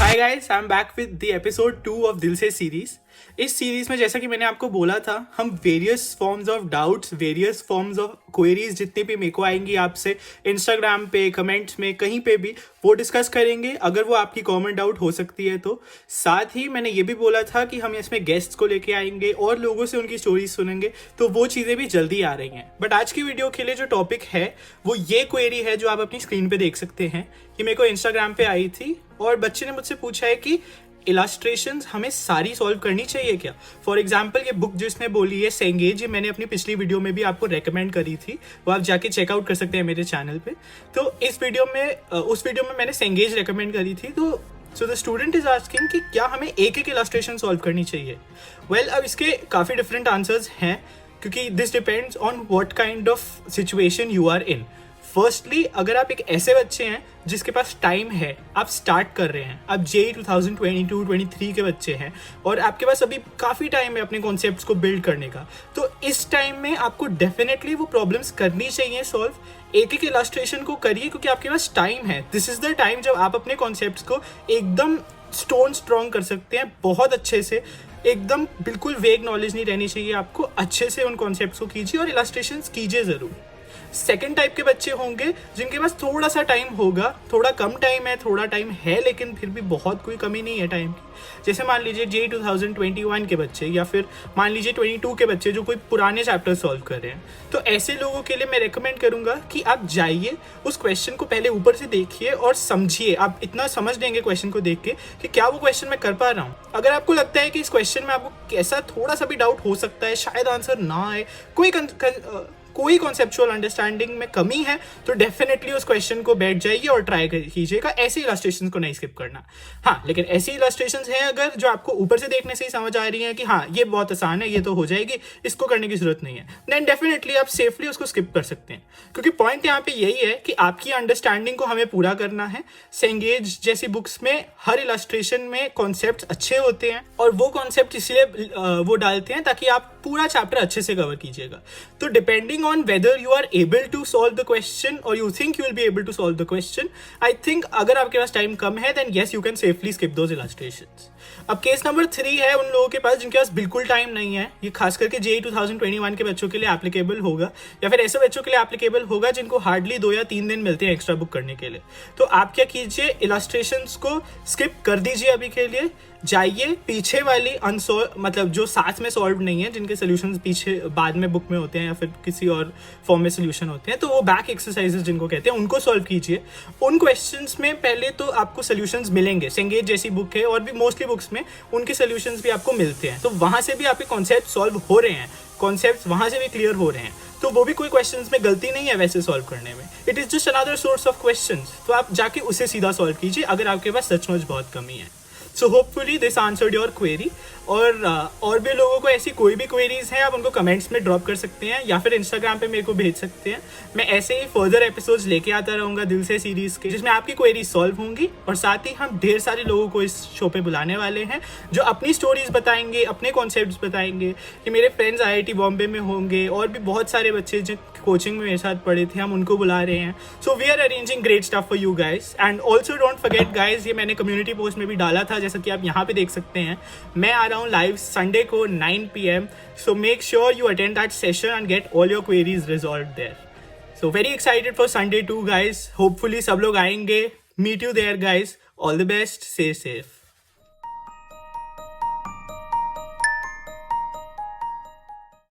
Hi guys, I am back with the episode 2 of दिल से series. इस series में जैसा कि मैंने आपको बोला था, हम various forms of doubts, various forms of queries जितनी भी मेरे को आएंगी आपसे इंस्टाग्राम पे, कमेंट्स में, कहीं पे भी, वो डिस्कस करेंगे अगर वो आपकी कॉमन डाउट हो सकती है तो। साथ ही मैंने ये भी बोला था कि हम इसमें गेस्ट्स को लेके आएंगे और लोगों से उनकी स्टोरीज सुनेंगे, तो वो चीज़ें भी जल्दी आ रही हैं। बट आज की वीडियो के लिए जो टॉपिक है वो ये क्वेरी है जो आप अपनी स्क्रीन पे देख सकते हैं कि मेरे को इंस्टाग्राम पे आई थी और बच्चे ने मुझसे पूछा है कि इलास्ट्रेशंस हमें सारी सॉल्व करनी चाहिए क्या। फॉर एग्जाम्पल ये बुक जिसने बोली है सेंगेज, ये मैंने अपनी पिछली वीडियो में भी आपको रेकमेंड करी थी, वो आप जाके चेकआउट कर सकते हैं मेरे चैनल पे। तो इस वीडियो में उस वीडियो में मैंने सेंगेज रेकमेंड करी थी। तो so the student is asking कि क्या हमें एक एक इलास्ट्रेशन सॉल्व करनी चाहिए। वेल, अब इसके काफ़ी डिफरेंट आंसर्स हैं क्योंकि this depends on what kind of situation you are in. Firstly, अगर आप एक ऐसे बच्चे हैं जिसके पास टाइम है, आप स्टार्ट कर रहे हैं, आप JEE 2022-23 के बच्चे हैं और आपके पास अभी काफ़ी टाइम है अपने कॉन्सेप्ट्स को बिल्ड करने का, तो इस टाइम में आपको डेफिनेटली वो प्रॉब्लम्स करनी चाहिए सॉल्व। एक एक इलास्ट्रेशन को करिए क्योंकि आपके पास टाइम है। दिस इज़ द टाइम जब आप अपने कॉन्सेप्ट्स को एकदम स्टोन स्ट्रॉन्ग कर सकते हैं, बहुत अच्छे से, एकदम बिल्कुल वेग नॉलेज नहीं रहनी चाहिए आपको, अच्छे से उन कॉन्सेप्ट्स को कीजिए और इलास्ट्रेशंस कीजिए ज़रूर। सेकेंड टाइप के बच्चे होंगे जिनके पास थोड़ा सा टाइम होगा, थोड़ा कम टाइम है, थोड़ा टाइम है लेकिन फिर भी बहुत कोई कमी नहीं है टाइम की। जैसे मान लीजिए JEE 2021 के बच्चे या फिर मान लीजिए 22 के बच्चे जो कोई पुराने चैप्टर सॉल्व कर रहे हैं, तो ऐसे लोगों के लिए मैं रेकमेंड करूंगा कि आप जाइए, उस क्वेश्चन को पहले ऊपर से देखिए और समझिए। आप इतना समझ लेंगे क्वेश्चन को देख के कि क्या वो क्वेश्चन मैं कर पा रहा हूँ। अगर आपको लगता है कि इस क्वेश्चन में आपको कैसा थोड़ा सा भी डाउट हो सकता है, शायद आंसर ना आए, कोई कॉन्सेप्चुअल अंडरस्टैंडिंग में कमी है, तो डेफिनेटली उस क्वेश्चन को बैठ जाइए और ट्राई कीजिएगा। ऐसी इलास्ट्रेशंस को नहीं स्किप करना। हाँ, लेकिन ऐसी इलास्ट्रेशंस हैं अगर जो आपको ऊपर से देखने से ही समझ आ रही हैं कि हाँ ये बहुत आसान है, ये तो हो जाएगी, इसको करने की जरूरत नहीं है, देन डेफिनेटली आप सेफली उसको स्किप कर सकते हैं। क्योंकि पॉइंट यहाँ पे यही है कि आपकी अंडरस्टैंडिंग को हमें पूरा करना है। सेंगेज जैसी बुक्स में हर इलास्ट्रेशन में कॉन्सेप्ट अच्छे होते हैं और वो कॉन्सेप्ट इसलिए वो डालते हैं ताकि आप पूरा चैप्टर अच्छे से कवर कीजिएगा। तो depending on whether you are able to solve the question or you think you will be able to solve the question, I think अगर आपके पास टाइम कम है then yes you can safely skip those illustrations। अब case number 3 है उन लोगों के पास जिनके पास बिल्कुल टाइम नहीं है। ये खास करके JEE 2021 के बच्चों के लिए एप्लीकेबल होगा या फिर ऐसे बच्चों के लिए एप्लीकेबल होगा जिनको हार्डली 2 या 3 दिन मिलते हैं एक्स्ट्रा बुक करने के लिए। तो आप क्या कीजिए, इलास्ट्रेशंस को स्किप कर दीजिए अभी के लिए। जाइए पीछे वाली मतलब जो साथ में सॉल्व नहीं है, जिनके सोल्यूशंस पीछे बाद में बुक में होते हैं या फिर किसी और फॉर्म में सोल्यूशन होते हैं, तो वो बैक एक्सरसाइजेस जिनको कहते हैं उनको सॉल्व कीजिए। उन क्वेश्चंस में पहले तो आपको सोल्यूशंस मिलेंगे, सेंगेज जैसी बुक है और भी मोस्टली बुक्स में उनके सोल्यूशंस भी आपको मिलते हैं, तो वहाँ से भी आपके कॉन्सेप्ट सॉल्व हो रहे हैं, कॉन्सेप्ट वहाँ से भी क्लियर हो रहे हैं, तो वो भी कोई क्वेश्चंस में गलती नहीं है वैसे सॉल्व करने में। It is just another source of questions, तो आप जाके उसे सीधा सॉल्व कीजिए अगर आपके पास सचमुच बहुत कमी है। So hopefully this answered your query. और भी लोगों को ऐसी कोई भी क्वेरीज हैं आप उनको कमेंट्स में ड्रॉप कर सकते हैं या फिर इंस्टाग्राम पे मेरे को भेज सकते हैं। मैं ऐसे ही फर्दर एपिसोड्स लेके आता रहूँगा दिल से सीरीज के, जिसमें आपकी क्वेरीज सॉल्व होंगी और साथ ही हम ढेर सारे लोगों को इस शो पे बुलाने वाले हैं जो अपनी स्टोरीज बताएंगे, अपने कॉन्सेप्ट्स बताएंगे। कि मेरे फ्रेंड्स IIT बॉम्बे में होंगे और भी बहुत सारे बच्चे जो कोचिंग में मेरे साथ पढ़े थे, हम उनको बुला रहे हैं। So we are arranging great stuff for you guys. And also don't forget guys, ये मैंने कम्युनिटी पोस्ट में भी डाला था, जैसा कि आप यहाँ पे देख सकते हैं, मैं आ रहा हूँ लाइव संडे को 9 PM। So make sure you attend that session and get all your queries resolved there. So very excited for Sunday too guys. Hopefully सब लोग आएंगे। Meet you there guys. All the best. Stay safe.